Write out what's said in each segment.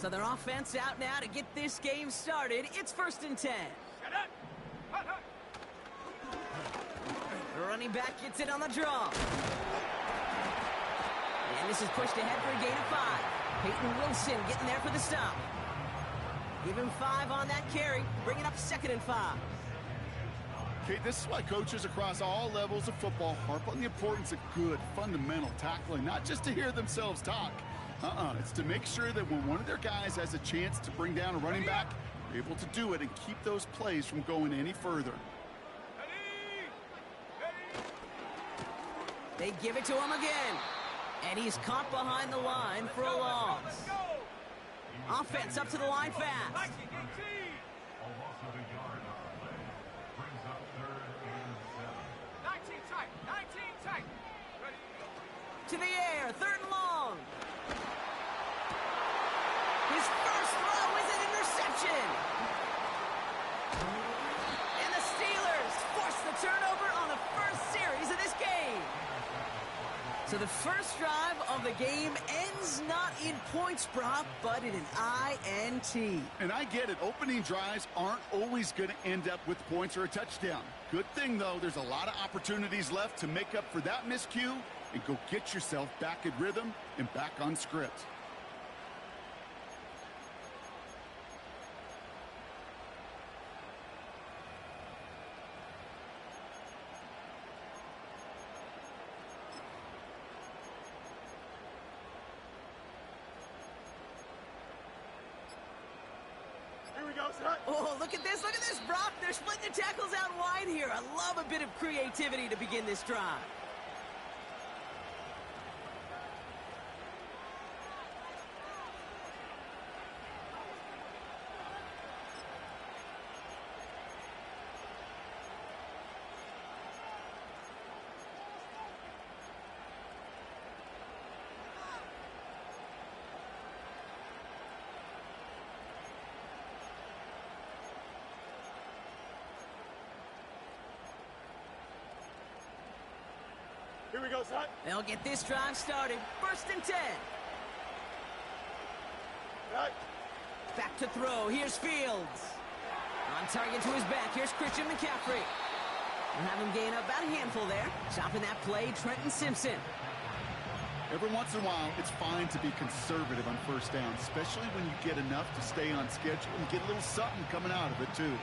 So their offense out now to get this game started. It's 1st and 10. The running back gets it on the draw. And this is pushed ahead for a gain of 5. Peyton Wilson getting there for the stop. Give him 5 on that carry. Bring it up 2nd and 5. Okay, this is why coaches across all levels of football harp on the importance of good, fundamental tackling, not just to hear themselves talk. It's to make sure that when one of their guys has a chance to bring down a running back, they're able to do it and keep those plays from going any further. They give it to him again. And he's caught behind the line for a loss. Offense up to the line fast. To the air, 3rd and long. His first throw is an interception. And the Steelers force the turnover on the first series of this game. So the first drive of the game ends not in points, Brock, but in an INT. And I get it. Opening drives aren't always going to end up with points or a touchdown. Good thing, though, there's a lot of opportunities left to make up for that miscue and go get yourself back in rhythm and back on script. Oh, look at this, Brock. They're splitting the tackles out wide here. I love a bit of creativity to begin this drive. Here we go, son. They'll get this drive started. 1st and 10. Right. Back to throw. Here's Fields. On target to his back. Here's Christian McCaffrey. We'll have him gain about a handful there. Stopping that play, Trenton Simpson. Every once in a while, it's fine to be conservative on 1st down, especially when you get enough to stay on schedule and get a little something coming out of it, too.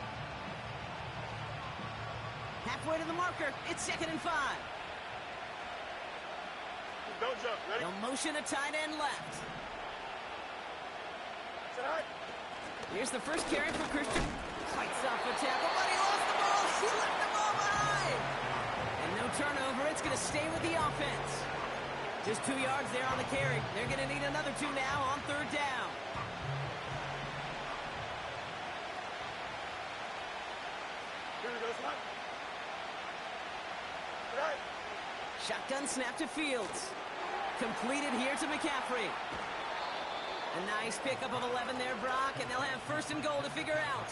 Halfway to the marker. It's 2nd and 5. Don't jump. Ready? They'll motion a tight end left. Tonight. Here's the first carry for Christian. Fights off the tackle, but he lost the ball. He left the ball behind. And no turnover. It's going to stay with the offense. Just 2 yards there on the carry. They're going to need another 2 now on 3rd down. Here we go, son. Right. Shotgun snap to Fields. Completed here to McCaffrey. A nice pickup of 11 there, Brock, and they'll have 1st and goal to figure out.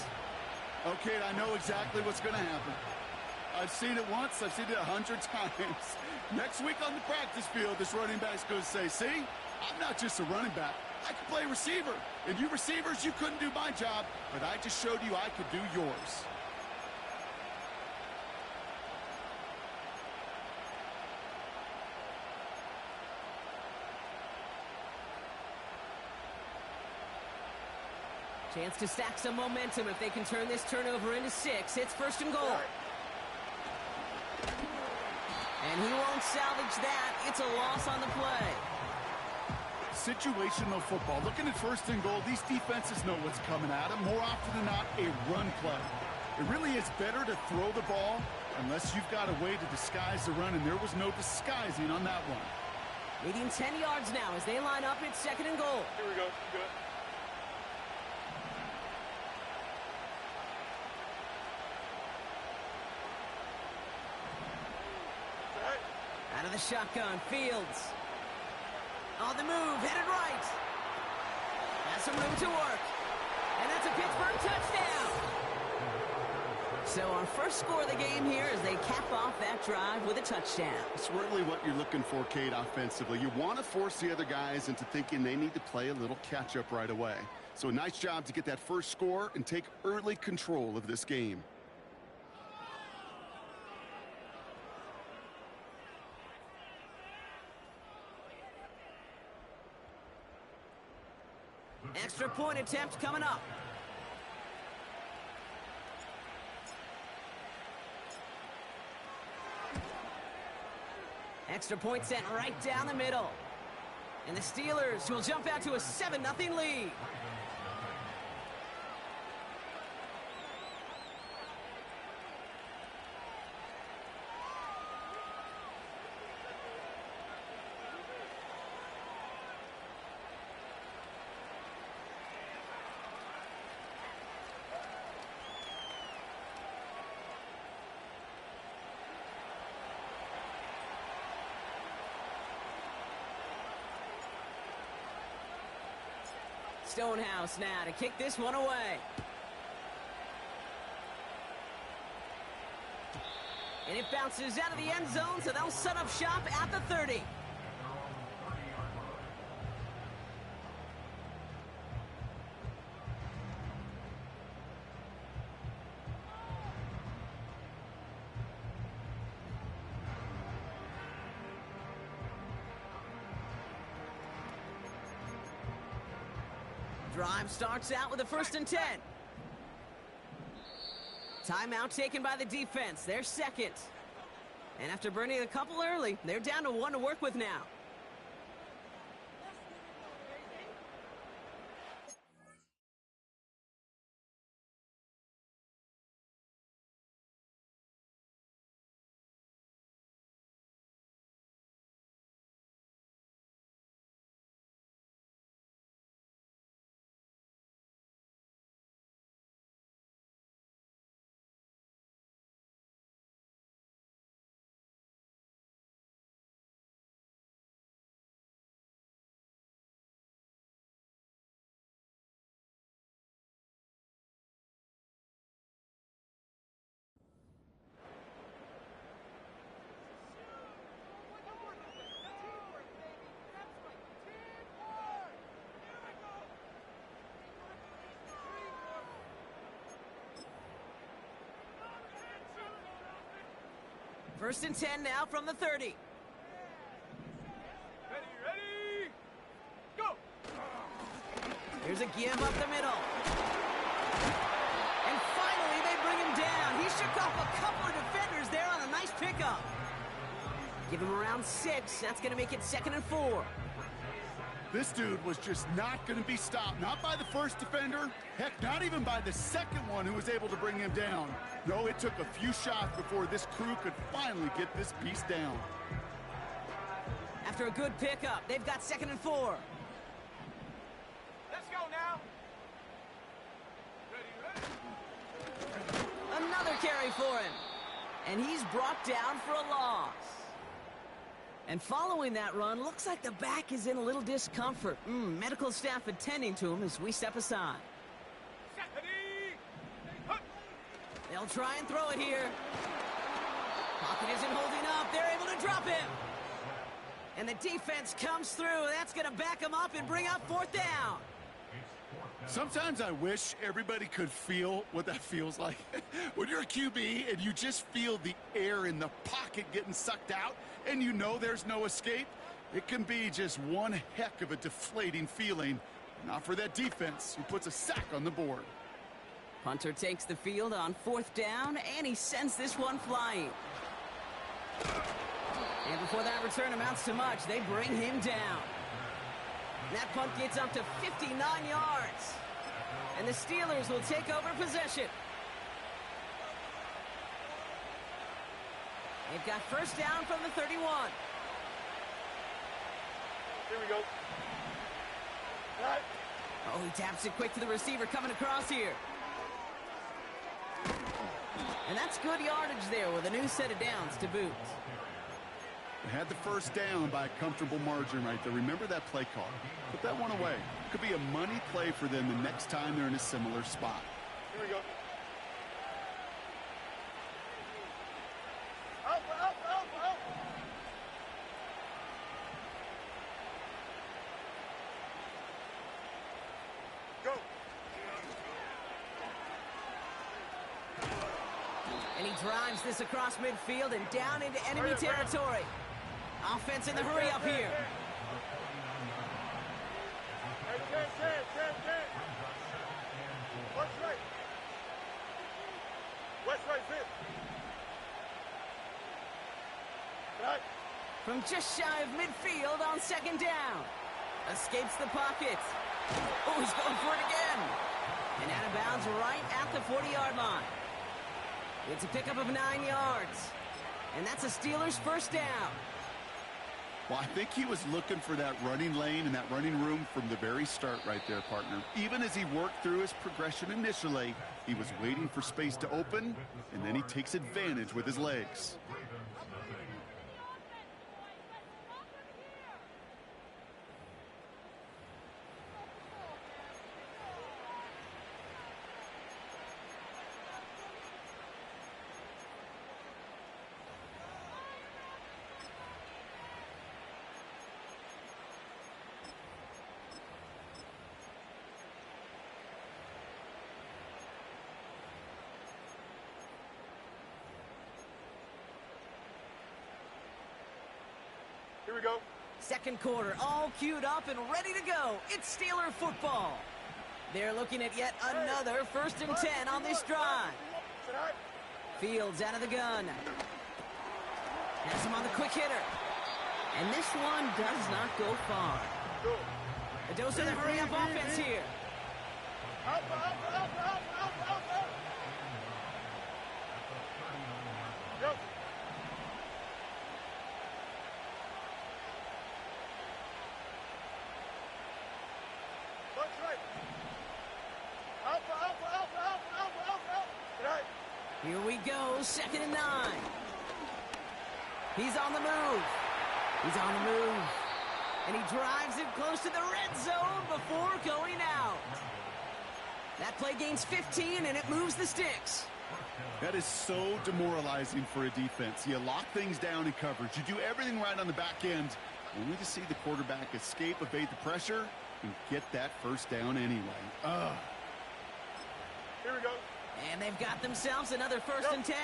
Okay, I know exactly what's going to happen. I've seen it once, I've seen it 100 times. Next week on the practice field, this running back's going to say, see, I'm not just a running back. I can play receiver. And you receivers, you couldn't do my job, but I just showed you I could do yours. Chance to stack some momentum if they can turn this turnover into 6. It's 1st and goal. And he won't salvage that. It's a loss on the play. Situational football. Looking at 1st and goal, these defenses know what's coming at them. More often than not, a run play. It really is better to throw the ball unless you've got a way to disguise the run, and there was no disguising on that one. Leading 10 yards now as they line up. It's 2nd and goal. Here we go. Good. Out of the shotgun, Fields. On the move, headed right. Has some room to work. And that's a Pittsburgh touchdown. So our first score of the game here as they cap off that drive with a touchdown. It's really what you're looking for, Kate, offensively. You want to force the other guys into thinking they need to play a little catch-up right away. So a nice job to get that first score and take early control of this game. Extra point attempt coming up. Extra point sent right down the middle. And the Steelers will jump out to a 7-0 lead. Stonehouse now to kick this one away. And it bounces out of the end zone, so they'll set up shop at the 30. Drive starts out with a 1st and 10. Timeout taken by the defense. They're second. And after burning a couple early, they're down to 1 to work with now. First and 10 now from the 30. Ready, go! Here's a give up the middle. And finally they bring him down. He shook off a couple of defenders there on a nice pickup. Give him around 6. That's going to make it 2nd and 4. This dude was just not going to be stopped. Not by the first defender. Heck, not even by the second one who was able to bring him down. No, it took a few shots before this crew could finally get this piece down. After a good pickup, they've got 2nd and 4. Let's go now! Ready. Another carry for him. And he's brought down for a loss. And following that run, looks like the back is in a little discomfort. Medical staff attending to him as we step aside. They'll try and throw it here. Pocket isn't holding up. They're able to drop him. And the defense comes through. That's going to back him up and bring up 4th down. Sometimes I wish everybody could feel what that feels like. When you're a QB and you just feel the air in the pocket getting sucked out and you know there's no escape, it can be just one heck of a deflating feeling. Not for that defense who puts a sack on the board. Punter takes the field on 4th down, and he sends this one flying. And before that return amounts to much, they bring him down. That punt gets up to 59 yards. And the Steelers will take over possession. They've got 1st down from the 31. Here we go. Right. Oh, he taps it quick to the receiver coming across here. And that's good yardage there with a new set of downs to boot. They had the 1st down by a comfortable margin right there. Remember that play call. Put that one away. Could be a money play for them the next time they're in a similar spot. Here we go. And he drives this across midfield and down into enemy territory. Offense in the hurry up here. Hey, 10. West right. West right, fit. Right. From just shy of midfield on second down. Escapes the pocket. Oh, he's going for it again. And out of bounds right at the 40-yard line. It's a pickup of 9 yards. And that's a Steelers first down. Well, I think he was looking for that running lane and that running room from the very start right there, partner. Even as he worked through his progression initially, he was waiting for space to open, and then he takes advantage with his legs. Here we go. Second quarter, all queued up and ready to go. It's Steeler football. They're looking at yet another 1st and 10 on this drive. Fields out of the gun. Has him on the quick hitter. And this one does not go far. A dose of the hurry-up offense here. Out. Go. Punch right. Alpha. Right. Here we go, 2nd and 9. He's on the move. And he drives it close to the red zone before going out. That play gains 15, and it moves the sticks. That is so demoralizing for a defense. You lock things down in coverage. You do everything right on the back end, only to see the quarterback escape, evade the pressure, and get that first down anyway. Ugh. Here we go. And they've got themselves another 1st and 10.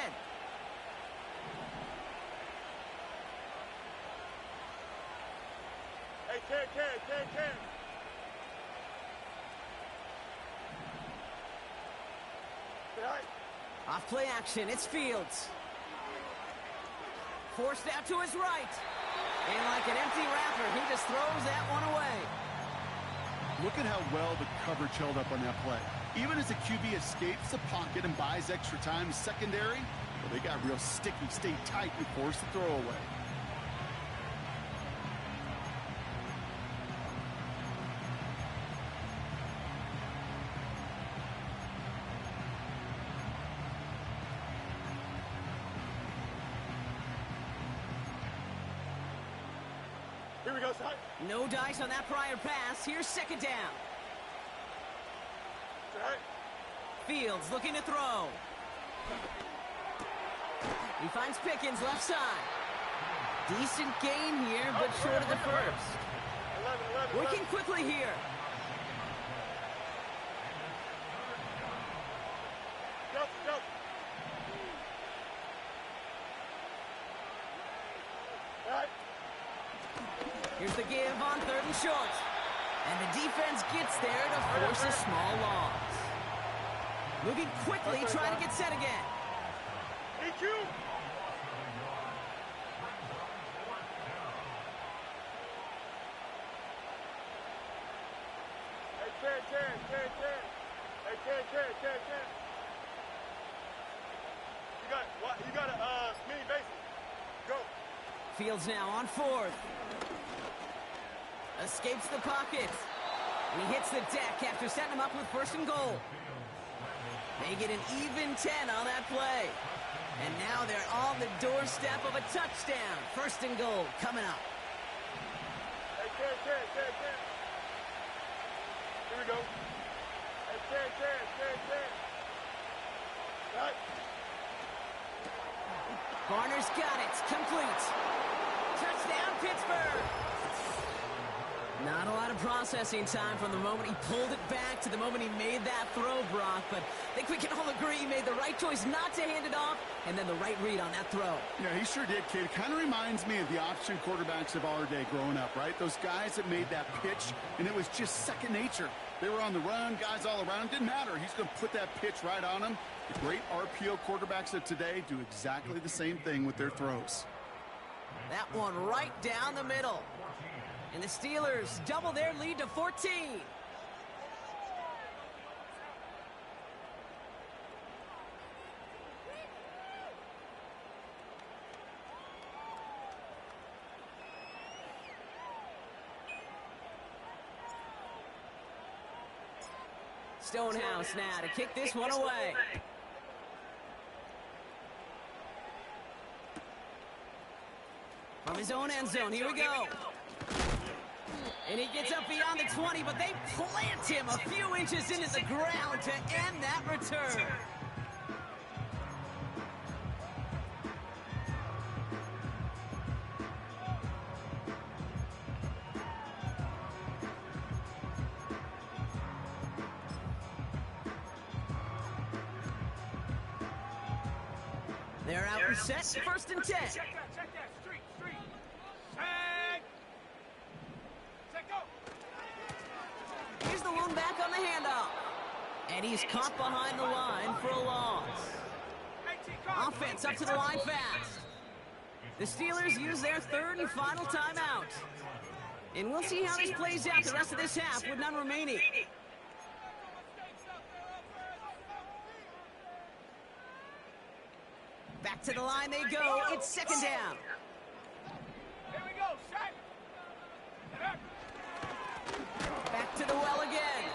Hey, 10. Right. Off play action, it's Fields. Forced out to his right. And like an empty wrapper, he just throws that one away. Look at how well the coverage held up on that play. Even as the QB escapes the pocket and buys extra time secondary, well, they got real sticky, stayed tight, and forced the throw away. Here we go, son. No dice on that prior pass. Here's 2nd down. Right. Fields looking to throw. He finds Pickens left side. Decent gain here, but short of the first. 11. Working quickly here. Go. Right. Here's the give on 3rd and short. And the defense gets there to force a small loss. Moving quickly, trying to get set again. EQ. Hey, 10. Hey, 10. You got a mini basic. Go. Fields now on 4th. Escapes the pocket. And he hits the deck after setting him up with 1st and goal. They get an even 10 on that play. And now they're on the doorstep of a touchdown. 1st and goal coming up. Hey, 10. Here we go. Hey, 10. Right. Garner's got it. Complete. Touchdown, Pittsburgh. Not a lot of processing time from the moment he pulled it back to the moment he made that throw, Brock. But I think we can all agree he made the right great choice not to hand it off, and then the right read on that throw. Yeah, he sure did, kid. Kind of reminds me of the option quarterbacks of our day growing up, right? Those guys that made that pitch, and it was just second nature. They were on the run, guys all around. Didn't matter. He's going to put that pitch right on them. The great RPO quarterbacks of today do exactly the same thing with their throws. That one right down the middle. And the Steelers double their lead to 14. Stonehouse now to kick this one away. From his own end zone, here we go. And he gets up beyond the 20, but they plant him a few inches into the ground to end that return. They're out and set, 1st and 10. Check that, street. Tag. Check go. Here's the lone back on the handoff. And he's caught behind the line for a loss. Offense up to the line fast. The Steelers use their 3rd and final timeout. And we'll see how this plays out the rest of this half with none remaining. Back to the line they go. It's 2nd down. Here we go, set. Back to the well again.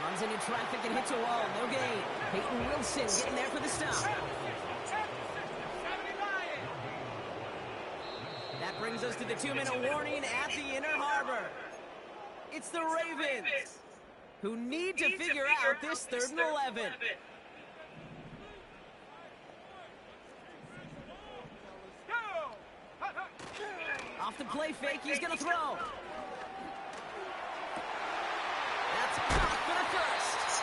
Runs into traffic and hits a wall. No gain. Peyton Wilson getting there for the stop. That brings us to the 2-minute warning at the Inner Harbor. It's the Ravens, who need to figure out this 3rd and 11. Off the play fake, he's going to throw. That's caught for the 1st.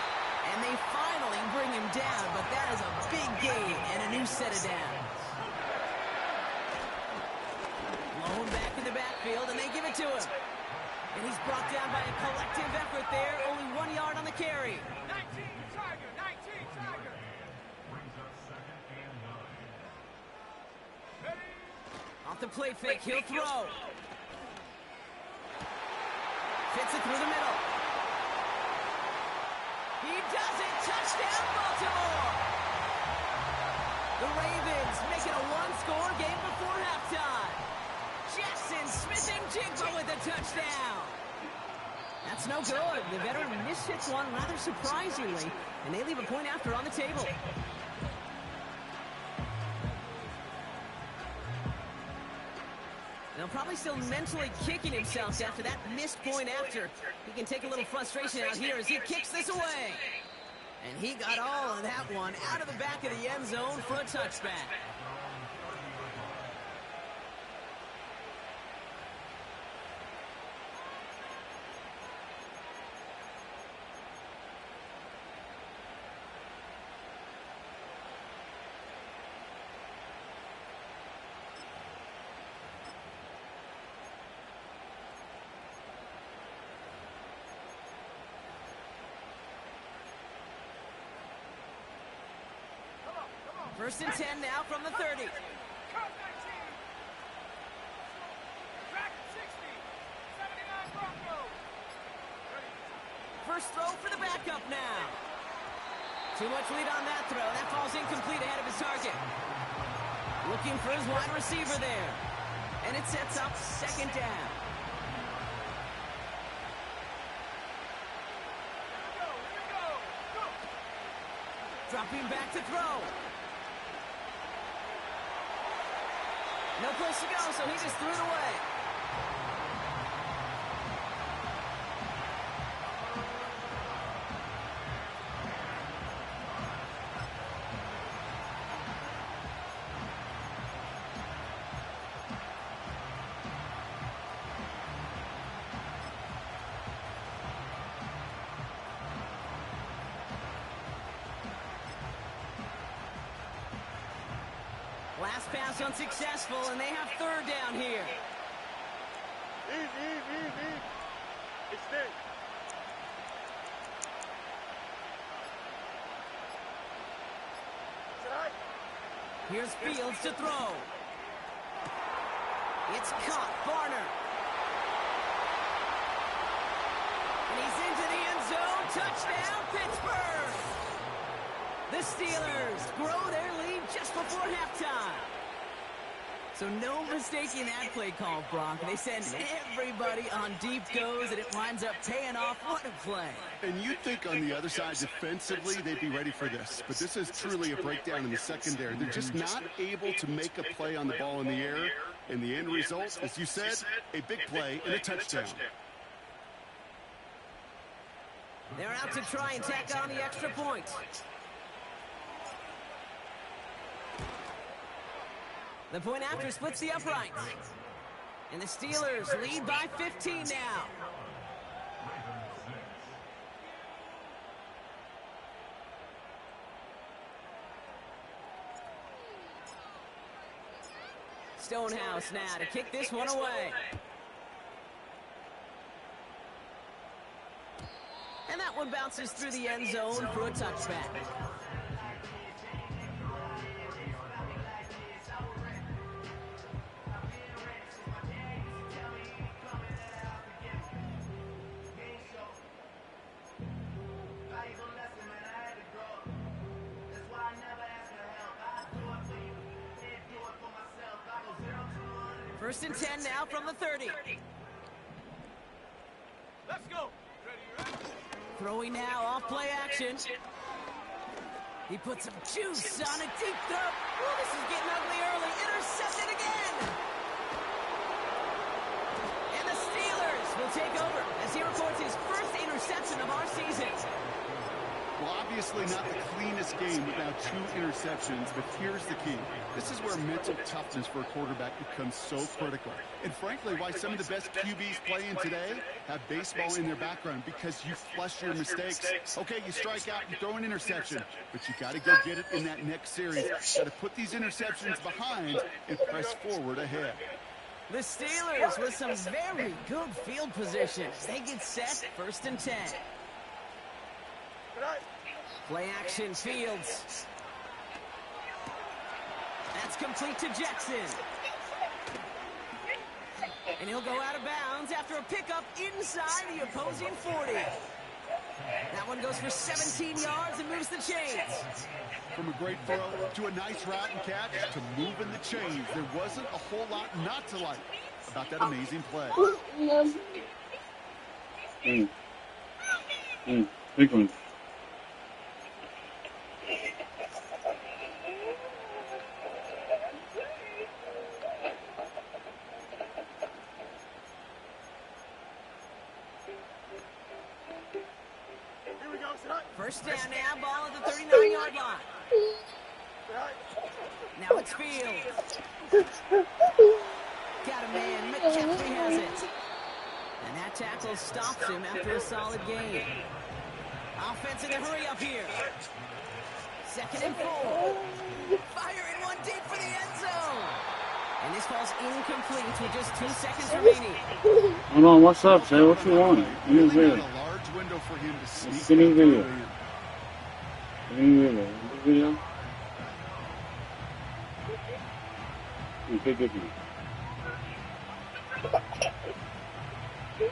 And they finally bring him down, but that is a big gain and a new set of downs. Lone back in the backfield, and they give it to him. And he's brought down by a collective effort there, only 1 yard on the carry. 19 Tiger. Off the play fake, he'll throw. Fits it through the middle. He does it! Touchdown, Baltimore! The Ravens make it a 1-score game before halftime. Jackson Smith-Njigba with a touchdown. That's no good. The veteran mishits one rather surprisingly, and they leave a point after on the table. Now probably still mentally kicking himself after that missed point after. He can take a little frustration out here as he kicks this away. And he got all of that one out of the back of the end zone for a touchback. First and 10 now from the 30. Cut 19. Track 60. 79 Broncos. First throw for the backup now. Too much lead on that throw. That falls incomplete ahead of his target. Looking for his wide receiver there. And it sets up 2nd down. Here we go. Dropping back to throw. No place to go, so he just threw it away. Last pass unsuccessful, and they have third down here. Easy. Extend. Here's Fields to throw. It's caught. Varner. And he's into the end zone. Touchdown, Pittsburgh. The Steelers grow their lead just before halftime. So no mistaking that play call, Brock. They send everybody on deep goes, and it winds up paying off. What a play. And you'd think on the other side, defensively, they'd be ready for this. But this is truly a breakdown in the secondary. They're just not able to make a play on the ball in the air. And the end result, as you said, a big play and a touchdown. They're out to try and tack on the extra point. The point after splits the uprights. And the Steelers lead by 15 now. Stonehouse now to kick this one away. And that one bounces through the end zone for a touchback. First and 10 now from the 30. Let's go. Throwing now off play action. He puts some juice on a deep throw. Oh, this is getting ugly early. Intercepted again. And the Steelers will take over as he records his first interception of our season. Well, obviously not the cleanest game without 2 interceptions, but here's the key. This is where mental toughness for a quarterback becomes so critical. And frankly, why some of the best QBs playing today have baseball in their background, because you flush your mistakes. Okay, you strike out, you throw an interception, but you got to go get it in that next series. Got to put these interceptions behind and press forward ahead. The Steelers with some very good field position. They get set, first and 10. Play action, Fields. That's complete to Jackson. And he'll go out of bounds after a pickup inside the opposing 40. That one goes for 17 yards and moves the chains. From a great throw to a nice route and catch to moving the chains, there wasn't a whole lot not to like about that amazing play. Big one. First down now, ball at the 39-yard line. Now it's Fields. Got a man, McCaffrey has it. And that tackle stops him after a solid gain. Offense in a hurry up here. Second and 4. Firing one deep for the end zone. And this ball's incomplete with just 2 seconds remaining. Hold on, what's up, Jay? What you want? Give me a A large window for him to sneak. Give me a video. Give me a video. Video?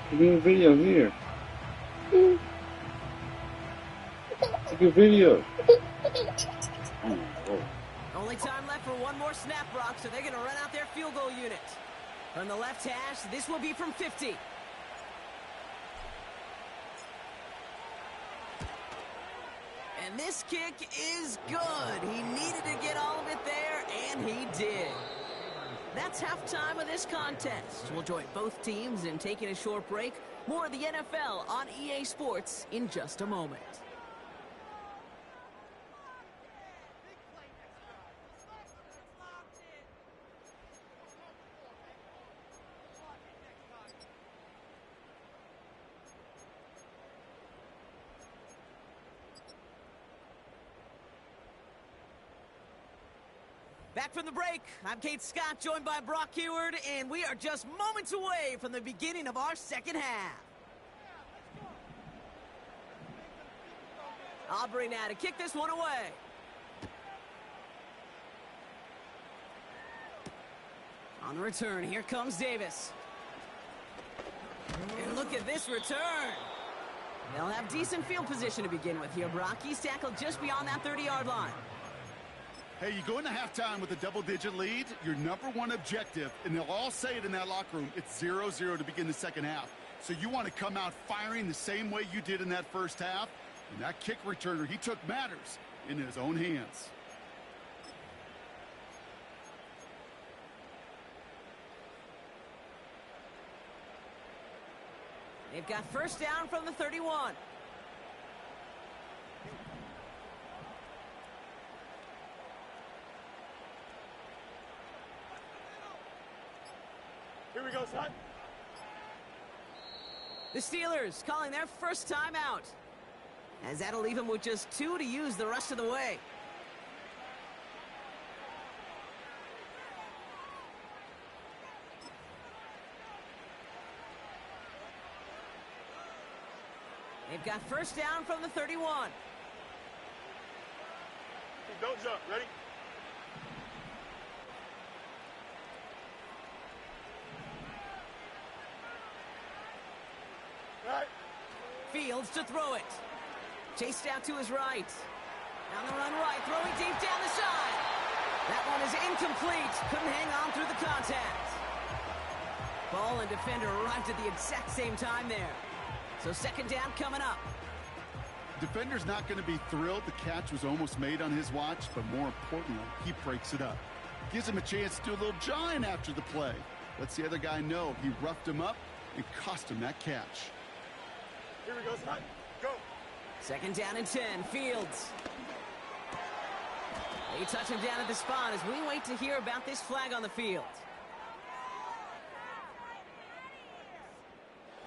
Give me a video here. Take a video. Oh, Only time left for one more snap, Brock, so they're going to run out their field goal unit. From the left hash, this will be from 50. And this kick is good. He needed to get all of it there, and he did. That's halftime of this contest. We'll join both teams in taking a short break. More of the NFL on EA Sports in just a moment. Back from the break, I'm Kate Scott, joined by Brock Heward, and we are just moments away from the beginning of our second half. Aubrey now to kick this one away. On the return, here comes Davis. And look at this return. They'll have decent field position to begin with here, Brock. He's tackled just beyond that 30-yard line. Hey, you go into halftime with a double-digit lead, your number one objective, and they'll all say it in that locker room, it's 0-0 to begin the second half. So you want to come out firing the same way you did in that first half, and that kick returner, he took matters in his own hands. They've got first down from the 31. Here we go, son. The Steelers calling their first time out, as that'll leave them with just 2 to use the rest of the way. They've got first down from the 31. Don't jump. Ready? Right. Fields to throw it. Chased out to his right. Down the run right, throwing deep down the side. That one is incomplete. Couldn't hang on through the contact. Ball and defender arrived at the exact same time there. So second down coming up. Defender's not going to be thrilled the catch was almost made on his watch, but more importantly, he breaks it up. Gives him a chance to do a little jawing after the play. Lets the other guy know he roughed him up and cost him that catch. Here we go, son. Go. Second down and 10, Fields. They touch him down at the spot as we wait to hear about this flag on the field.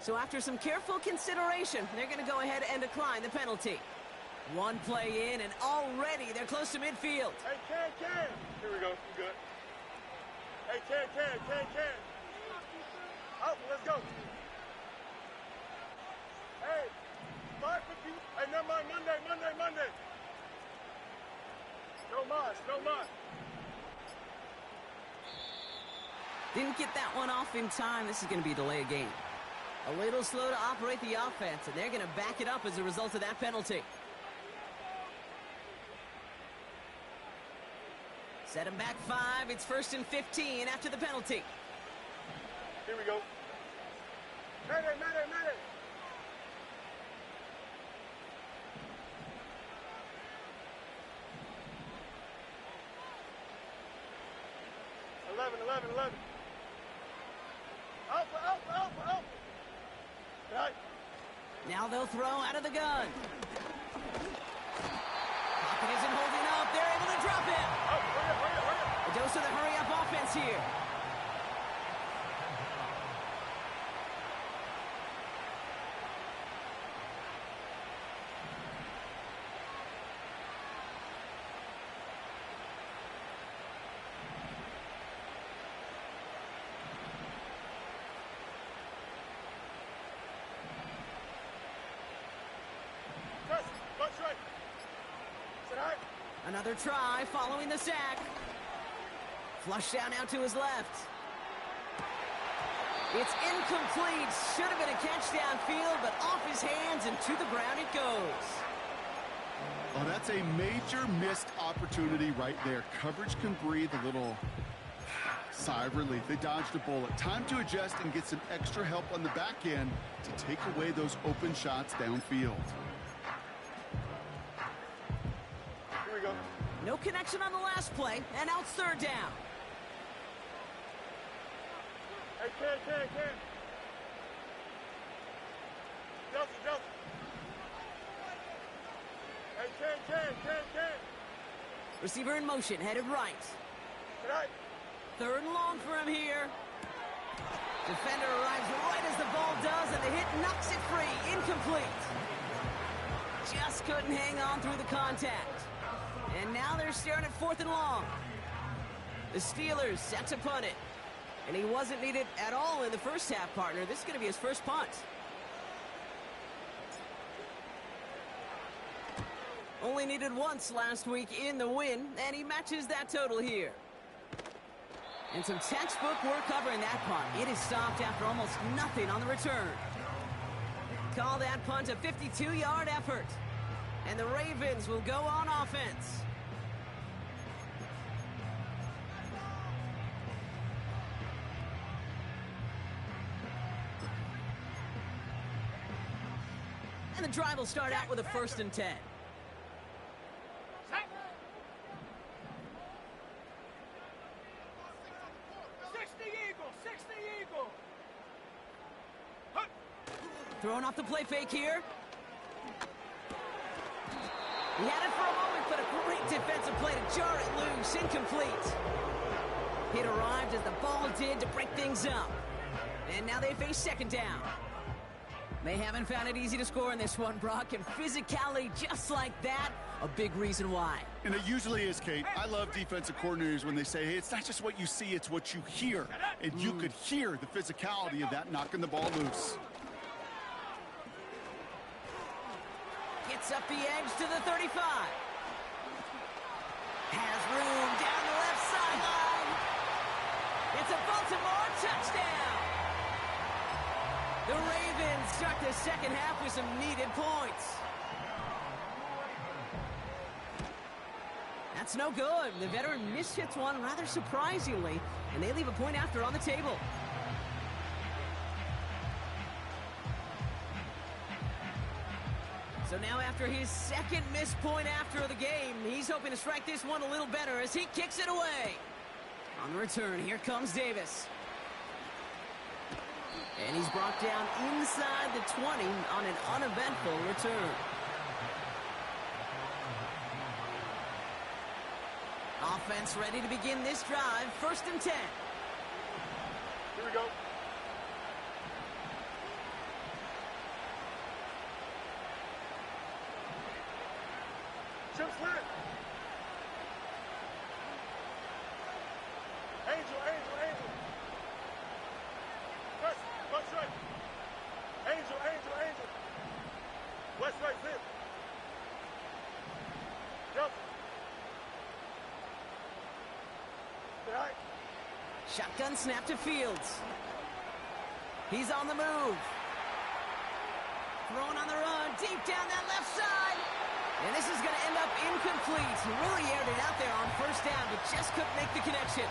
So after some careful consideration, they're going to go ahead and decline the penalty. One play in, and already they're close to midfield. Hey, Can. Here we go. You good. Hey, Can. Up, let's go. Hey, 550. Hey, never mind. Monday. No mas. Didn't get that one off in time. This is going to be a delay of game. A little slow to operate the offense, and they're going to back it up as a result of that penalty. Set him back 5. It's 1st and 15 after the penalty. Here we go. Mayday. 11. Alpha. Right. Now they'll throw out of the gun. Pocket isn't holding up. They're able to drop it. Oh, hurry up. A dose of the hurry-up offense here. Another try following the sack. Flush down out to his left. It's incomplete. Should have been a catch downfield, but off his hands and to the ground it goes. Oh, that's a major missed opportunity right there. Coverage can breathe a little sigh of relief. They dodged a bullet. Time to adjust and get some extra help on the back end to take away those open shots downfield. No connection on the last play, and now it's third down. Hey, Can. Delta. Hey, Can. Receiver in motion, headed right. Right. Third and long for him here. Defender arrives right as the ball does, and the hit knocks it free. Incomplete. Just couldn't hang on through the contact. And now they're staring at 4th and long. The Steelers set to punt it. And he wasn't needed at all in the first half, partner. This is going to be his first punt. Only needed once last week in the win, and he matches that total here. And some textbook work covering that punt. It is stopped after almost nothing on the return. Call that punt a 52-yard effort. And the Ravens will go on offense. And the drive will start out with a 1st and 10. 60 Eagle. Throwing off the play fake here. He had it for a moment, but a great defensive play to jar it loose. Incomplete. It arrived as the ball did to break things up. And now they face 2nd down. They haven't found it easy to score in this one, Brock, and physicality just like that, a big reason why. And it usually is, Kate. I love defensive coordinators when they say, hey, it's not just what you see, it's what you hear. And you could hear the physicality of that knocking the ball loose. Gets up the edge to the 35. Has room down the left sideline. It's a Baltimore touchdown. The Ravens start the second half with some needed points. That's no good. The veteran mishits one rather surprisingly, and they leave a point after on the table. So now after his 2nd missed point after the game, he's hoping to strike this one a little better as he kicks it away. On the return, here comes Davis. And he's brought down inside the 20 on an uneventful return. Offense ready to begin this drive. 1st and 10. Here we go. Chip split. Angel. West right. Angel. West right, zip. Jump. Right. Shotgun snap to Fields. He's on the move. Throwing on the run, deep down that left side. And this is going to end up incomplete. He really aired it out there on 1st down, but just couldn't make the connection.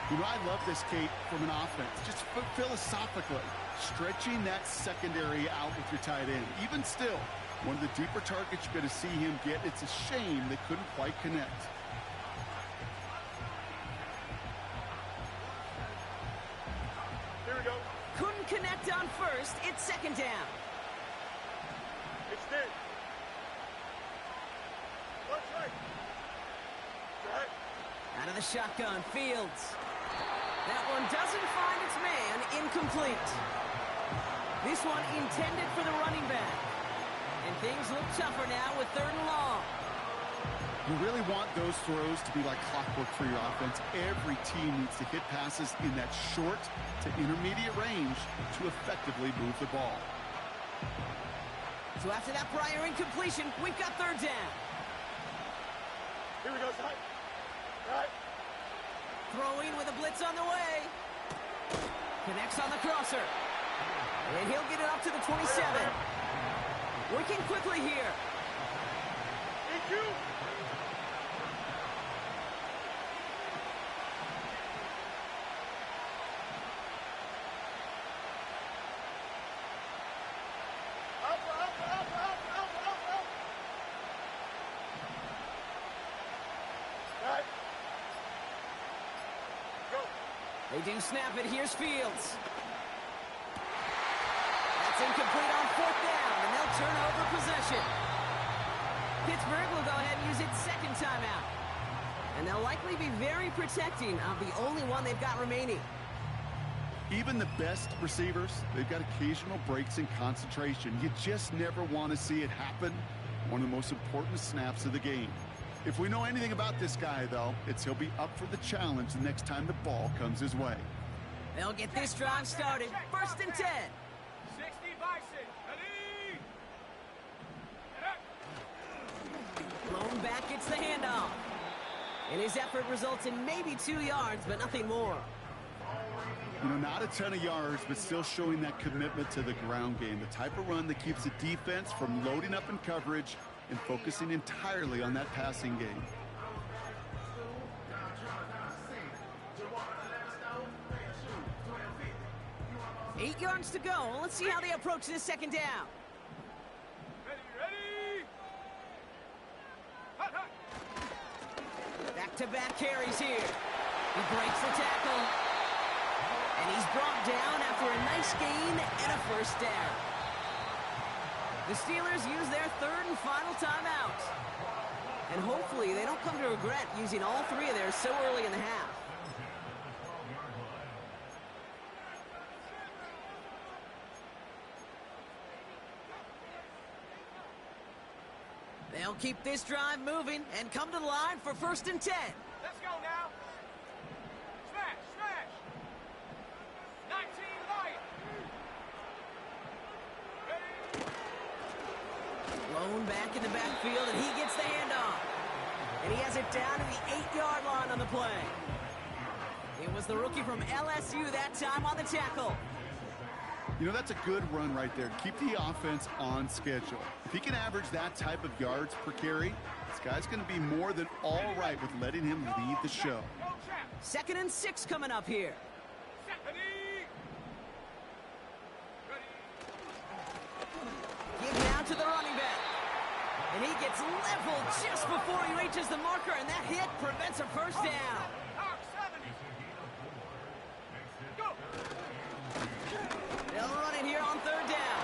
You know, I love this, Kate, from an offense. Just philosophically, stretching that secondary out with your tight end. Even still, one of the deeper targets you're going to see him get. It's a shame they couldn't quite connect. Here we go. Couldn't connect on 1st. It's 2nd down. Extend. West right. Right. Out of the shotgun, Fields. That one doesn't find its man. Incomplete. This one intended for the running back. And things look tougher now with 3rd and long. You really want those throws to be like clockwork for your offense. Every team needs to hit passes in that short to intermediate range to effectively move the ball. So after that prior incompletion, we've got 3rd down. Here we go, side. Right. Throwing with a blitz on the way. Connects on the crosser. And he'll get it up to the 27. Working quickly here. EQ. Right. Go. They do snap it. Here's Fields. That's incomplete on 4th down, and they'll turn over possession. Pittsburgh will go ahead and use its 2nd timeout. And they'll likely be very protecting of the only one they've got remaining. Even the best receivers, they've got occasional breaks in concentration. You just never want to see it happen. One of the most important snaps of the game. If we know anything about this guy, though, it's he'll be up for the challenge the next time the ball comes his way. They'll get this drive started. 1st and 10. 60 Bison. Ready? Blown back gets the handoff. And his effort results in maybe 2 yards, but nothing more. You know, not a ton of yards, but still showing that commitment to the ground game. The type of run that keeps the defense from loading up in coverage and focusing entirely on that passing game. Eight yards to go. Let's see how they approach this 2nd down. Ready? Hot. Back-to-back carries here. He breaks the tackle. And he's brought down after a nice gain and a 1st down. The Steelers use their 3rd and final timeout. And hopefully they don't come to regret using all 3 of theirs so early in the half. They'll keep this drive moving and come to the line for 1st and 10. Let's go now. Smash. 19 Lion. Ready? Blown back in the backfield, and he gets the handoff. And he has it down to the 8-yard line on the play. It was the rookie from LSU that time on the tackle. You know, that's a good run right there. Keep the offense on schedule. If he can average that type of yards per carry, this guy's going to be more than all right with letting him lead the show. 2nd and 6 coming up here. Give now to the running back. And he gets leveled just before he reaches the marker, and that hit prevents a 1st down. They'll run it here on 3rd down.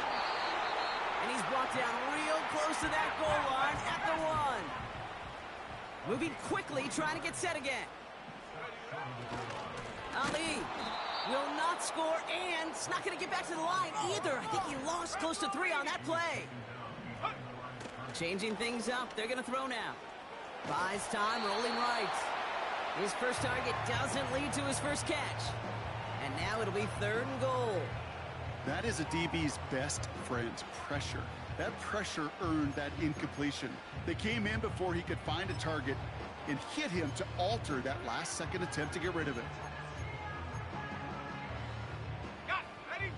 And he's brought down real close to that goal line at the 1. Moving quickly, trying to get set again. Ali will not score, and it's not going to get back to the line either. I think he lost close to 3 on that play. Changing things up, they're going to throw now. Buys time, rolling right. His first target doesn't lead to his first catch. And now it'll be 3rd and goal. That is a DB's best friend, pressure. That pressure earned that incompletion. They came in before he could find a target and hit him to alter that last-second attempt to get rid of it.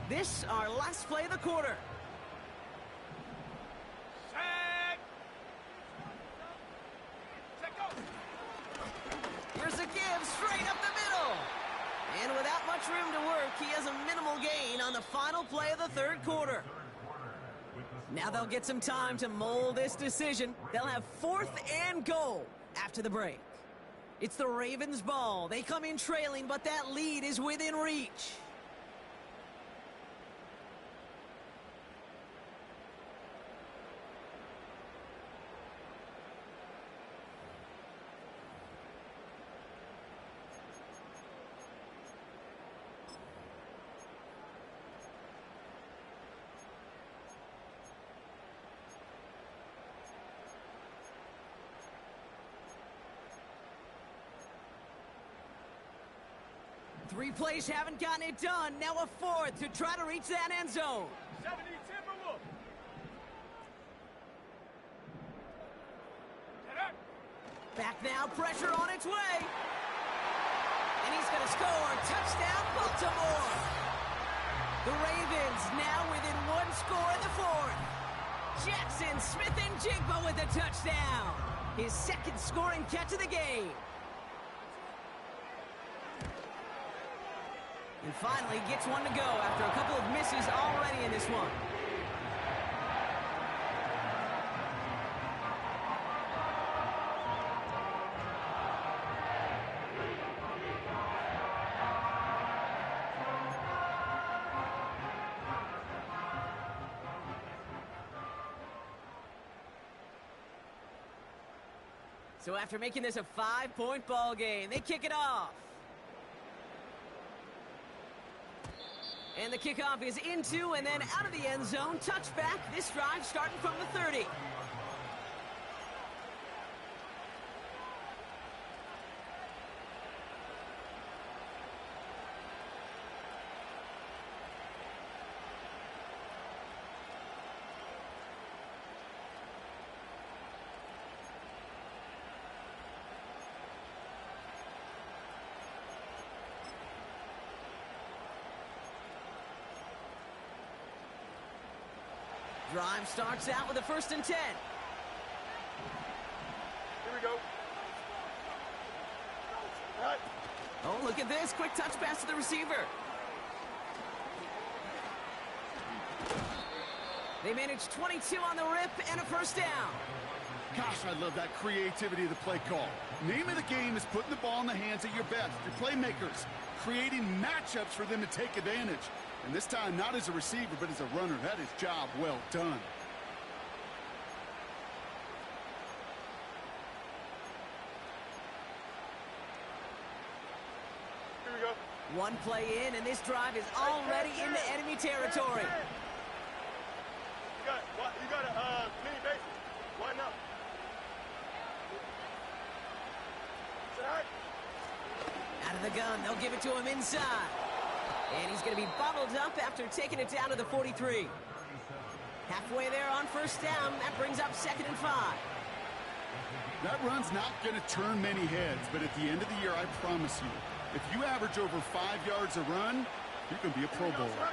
This, our last play of the quarter. Here's a give straight up the middle. And without much room to work, he has a minimal gain on the final play of the 3rd quarter. Now they'll get some time to mold this decision. They'll have 4th and goal after the break. It's the Ravens' ball. They come in trailing, but that lead is within reach. Three plays haven't gotten it done. Now a 4th to try to reach that end zone. 70 Timberwolves. Back now, pressure on its way. And he's going to score. Touchdown, Baltimore. The Ravens now within 1 score in the 4th. Jackson Smith-Njigba with a touchdown. His 2nd scoring catch of the game. And finally gets one to go after a couple of misses already in this one. So after making this a 5-point ball game, they kick it off. And the kickoff is into and then out of the end zone. Touchback. This drive starting from the 30. Drive starts out with a 1st and 10. Here we go. All right. Oh, look at this. Quick touch pass to the receiver. They managed 22 on the rip and a 1st down. Gosh, I love that creativity of the play call. Name of the game is putting the ball in the hands of your best, your playmakers, creating matchups for them to take advantage. And this time, not as a receiver, but as a runner. That is job well done. Here we go. One play in, and this drive is already into enemy territory. You got a mini base. Line up. Out of the gun, they'll give it to him inside. And he's going to be bottled up after taking it down to the 43. Halfway there on 1st down, that brings up 2nd and 5. That run's not going to turn many heads, but at the end of the year, I promise you, if you average over 5 yards a run, you can be a Pro Bowler.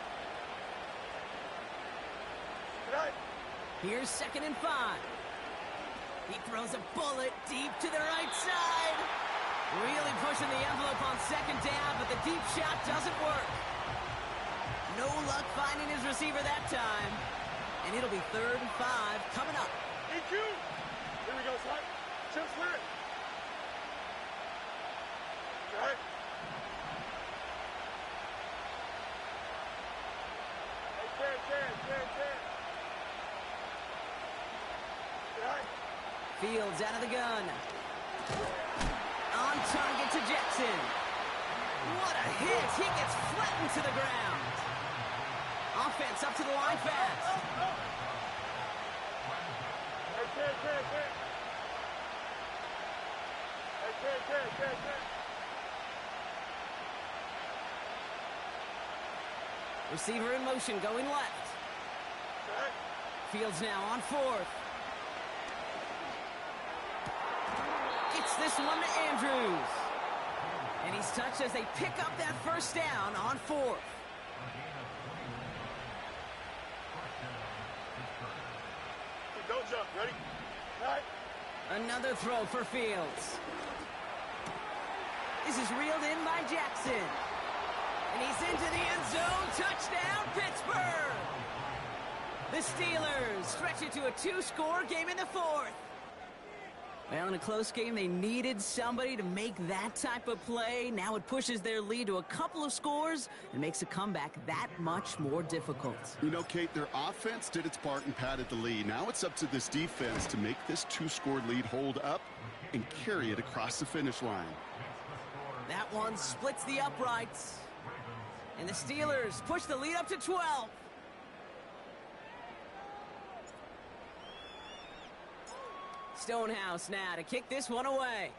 Here's 2nd and 5. He throws a bullet deep to the right side. Really pushing the envelope on 2nd down, but the deep shot doesn't work. No luck finding his receiver that time. And it'll be 3rd and 5 coming up. EQ! Here we go, son. Chip clear it. Right. Hey, ten. Right. Fields out of the gun. On target to Jackson. What a hit! He gets flattened to the ground. Offense up to the line fast. Hey, ten. Receiver in motion, going left. Right. Fields now on 4th. Gets this one to Andrews. And he's touched as they pick up that 1st down on 4th. Don't jump. Ready? Right. Another throw for Fields. This is reeled in by Jackson. And he's into the end zone. Touchdown, Pittsburgh! The Steelers stretch it to a 2-score game in the 4th. Well, in a close game, they needed somebody to make that type of play. Now it pushes their lead to a couple of scores and makes a comeback that much more difficult. You know, Kate, their offense did its part and padded the lead. Now it's up to this defense to make this 2-score lead hold up and carry it across the finish line. That one splits the uprights. And the Steelers push the lead up to 12. Stonehouse now to kick this one away.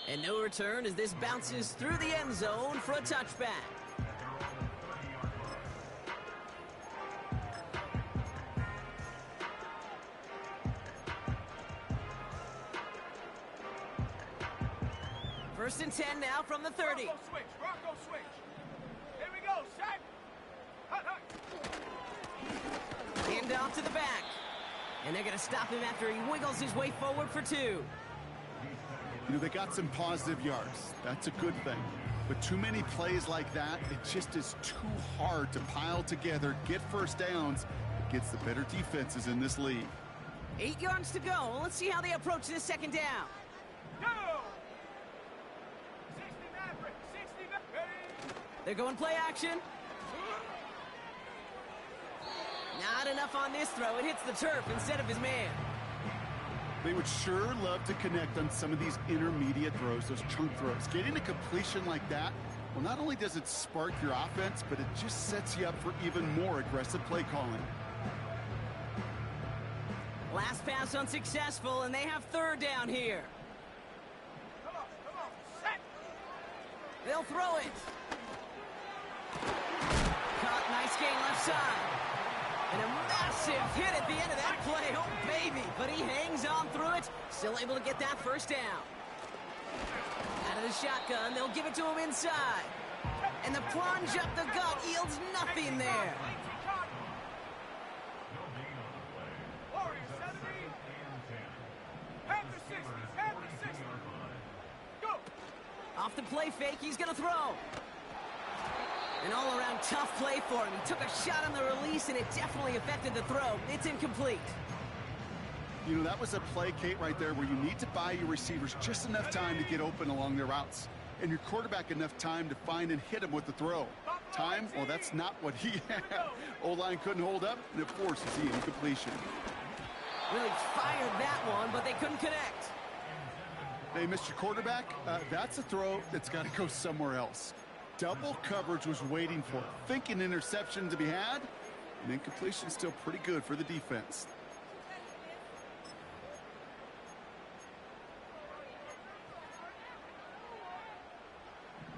And no return as this bounces through the end zone for a touchback. First and 10 now from the 30. Rocco switch. Here we go, set. Hut. Hand off to the back. And they're going to stop him after he wiggles his way forward for 2. You know, they got some positive yards. That's a good thing. But too many plays like that, it just is too hard to pile together, get 1st downs against the better defenses in this league. 8 yards to go. Let's see how they approach this 2nd down. Go! 60 ready. They're going play action. Not enough on this throw. It hits the turf instead of his man. They would sure love to connect on some of these intermediate throws, those chunk throws. Getting a completion like that, well, not only does it spark your offense, but it just sets you up for even more aggressive play calling. Last pass unsuccessful, and they have 3rd down here. Come on, set. They'll throw it. Caught, nice gain left side. And a massive hit at the end of that play. Oh, baby. But he hangs on through it. Still able to get that 1st down. Out of the shotgun, they'll give it to him inside. And the plunge up the gut yields nothing there. Off the play fake, he's gonna throw. An all-around tough play for him. He took a shot on the release, and it definitely affected the throw. It's incomplete. You know, that was a play, Kate, right there, where you need to buy your receivers just enough time to get open along their routes, and your quarterback enough time to find and hit him with the throw. Time? Well, that's not what he had. O-line couldn't hold up, and of course, it's the incompletion. Really fired that one, but they couldn't connect. Hey, Mr. Quarterback, that's a throw that's got to go somewhere else. Double coverage was waiting for it, thinking interception to be had, and incompletion still pretty good for the defense.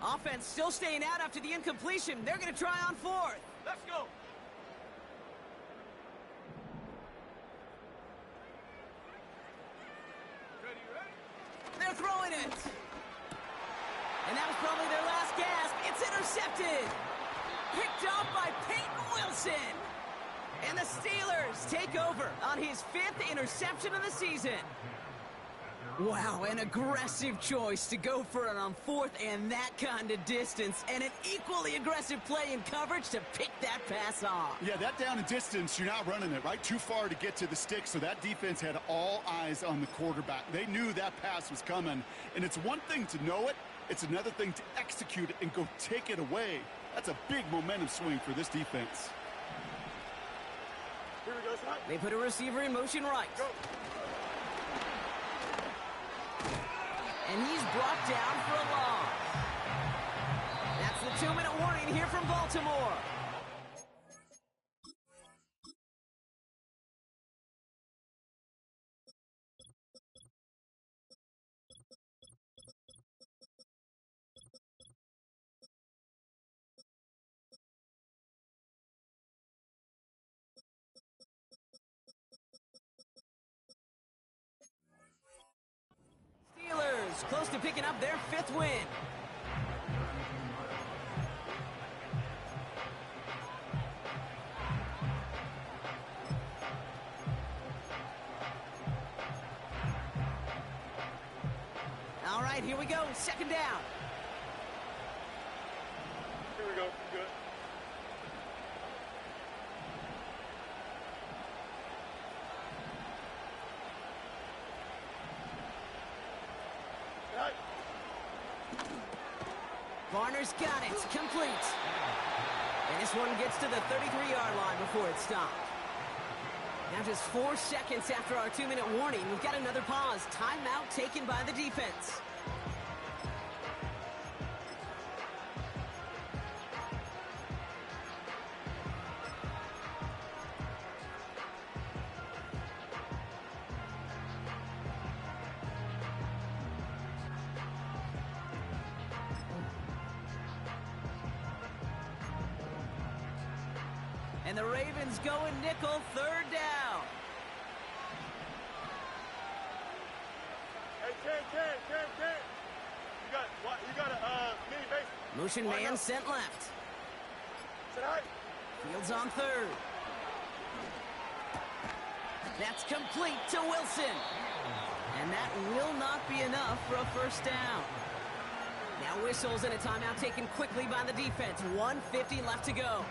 Offense still staying out after the incompletion. They're going to try on fourth. Let's go. They're throwing it. And that was probably their last gasp. It's intercepted. Picked off by Peyton Wilson. And the Steelers take over on his 5th interception of the season. Wow, an aggressive choice to go for it on fourth and that kind of distance. And an equally aggressive play in coverage to pick that pass off. Yeah, that down and distance, you're not running it, right? Too far to get to the stick, so that defense had all eyes on the quarterback. They knew that pass was coming. And it's one thing to know it. It's another thing to execute it and go take it away. That's a big momentum swing for this defense. Here we go, son. They put a receiver in motion right. Go. And he's brought down for a loss. That's the 2-minute warning here from Baltimore. Steelers close to picking up their 5th win. All right, here we go. 2nd down. Here we go. Good. Right. Varner's got it. Complete. And this one gets to the 33-yard line before it stopped. Now just 4 seconds after our 2-minute warning, we've got another pause. Timeout taken by the defense. And the Ravens going nickel, 3rd down. Hey, Ken. You got a mini base. Motion Why man not? sent left. Sit high. Fields on 3rd. That's complete to Wilson. And that will not be enough for a 1st down. Now whistles and a timeout taken quickly by the defense. 1:50 left to go.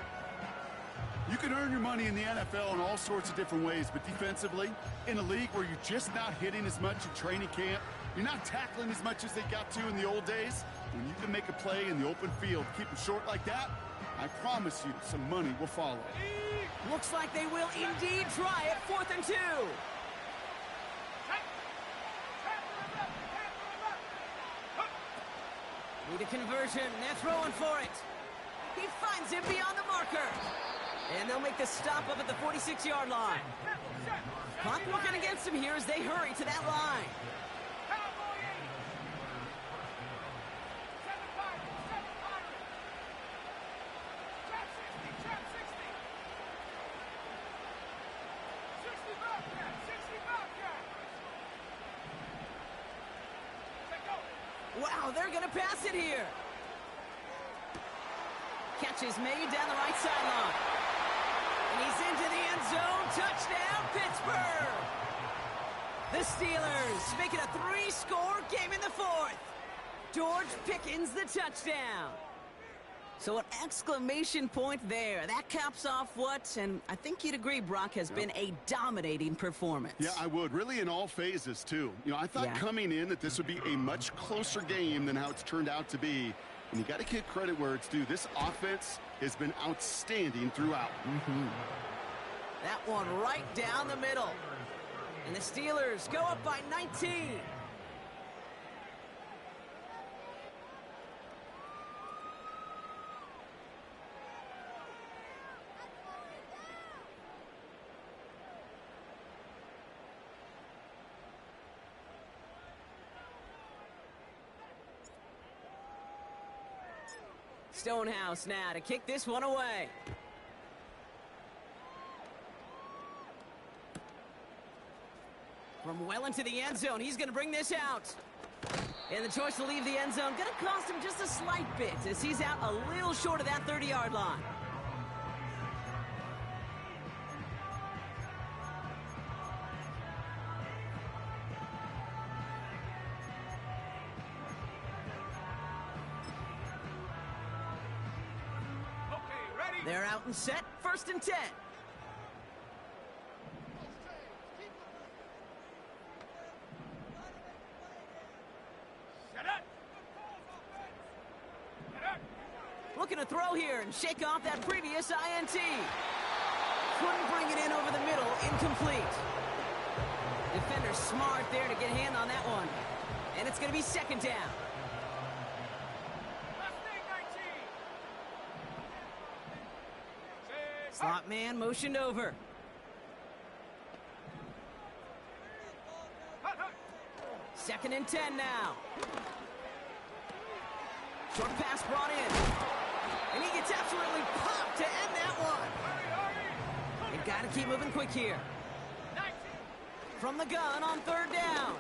You can earn your money in the NFL in all sorts of different ways, but defensively, in a league where you're just not hitting as much in training camp, you're not tackling as much as they got to in the old days, when you can make a play in the open field, keep it short like that, I promise you some money will follow. Looks like they will indeed try it. 4th and 2. Need a conversion. They're throwing for it. He finds it beyond the marker. And they'll make the stop up at the 46-yard line. Clock working against them here as they hurry to that line. Wow, they're going to pass it here. Catch is made down the right sideline. And he's into the end zone. Touchdown, Pittsburgh! The Steelers make it a 3-score game in the fourth. George Pickens the touchdown. So an exclamation point there. That caps off what, and I think you'd agree, Brock, has been a dominating performance. Yeah, I would. Really in all phases, too. You know, I thought coming in that this would be a much closer game than how it's turned out to be. And you got to give credit where it's due. This offense has been outstanding throughout. That one right down the middle. And the Steelers go up by 19. Stonehouse now to kick this one away. From well into the end zone, he's going to bring this out. And the choice to leave the end zone going to cost him just a slight bit as he's out a little short of that 30-yard line. They're out and set, 1st and 10. Looking to throw here and shake off that previous INT. Couldn't bring it in over the middle, incomplete. Defender smart there to get a hand on that one. And it's going to be 2nd down. Slot man motioned over. Second and 10 now. Short pass brought in. And he gets absolutely popped to end that one. They've got to keep moving quick here. From the gun on 3rd down.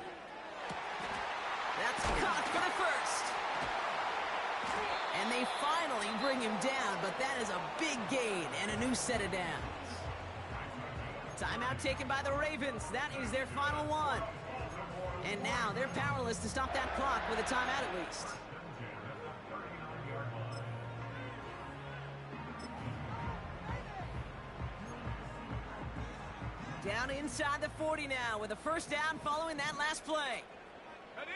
That's caught for the first. And they finally bring him down, but that is a big gain and a new set of downs. Timeout taken by the Ravens. That is their final one. And now they're powerless to stop that clock with a timeout at least. Down inside the 40 now with a 1st down following that last play. Ready?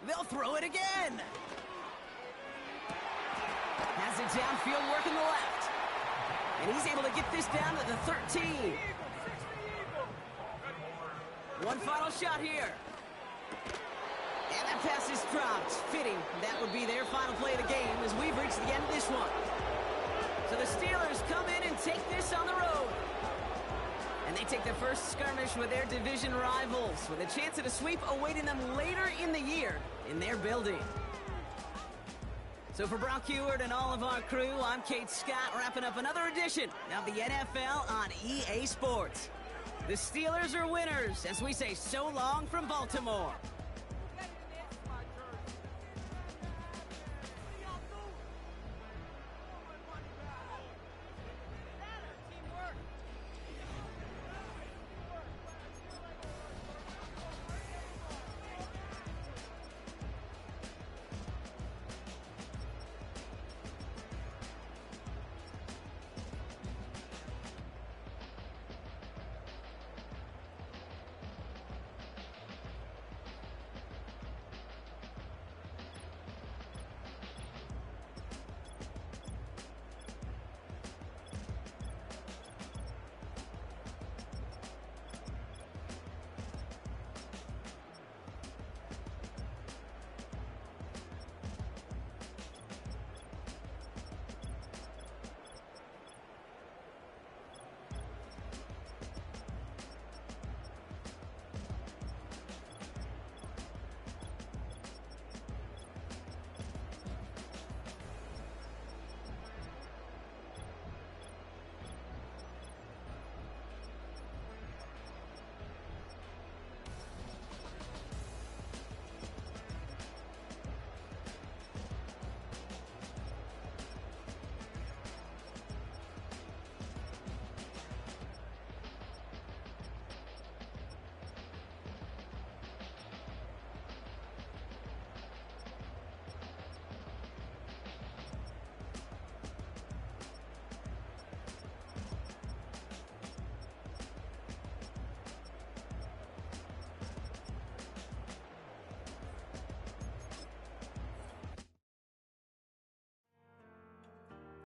They'll throw it again. Has it downfield working the left. And he's able to get this down to the 13. One final shot here. And that pass is dropped. Fitting. That would be their final play of the game as we've reached the end of this one. So the Steelers come in and take this on the road. And they take the first skirmish with their division rivals with a chance at a sweep awaiting them later in the year in their building. So for Brock Heward and all of our crew, I'm Kate Scott, wrapping up another edition of the NFL on EA Sports. The Steelers are winners as we say so long from Baltimore.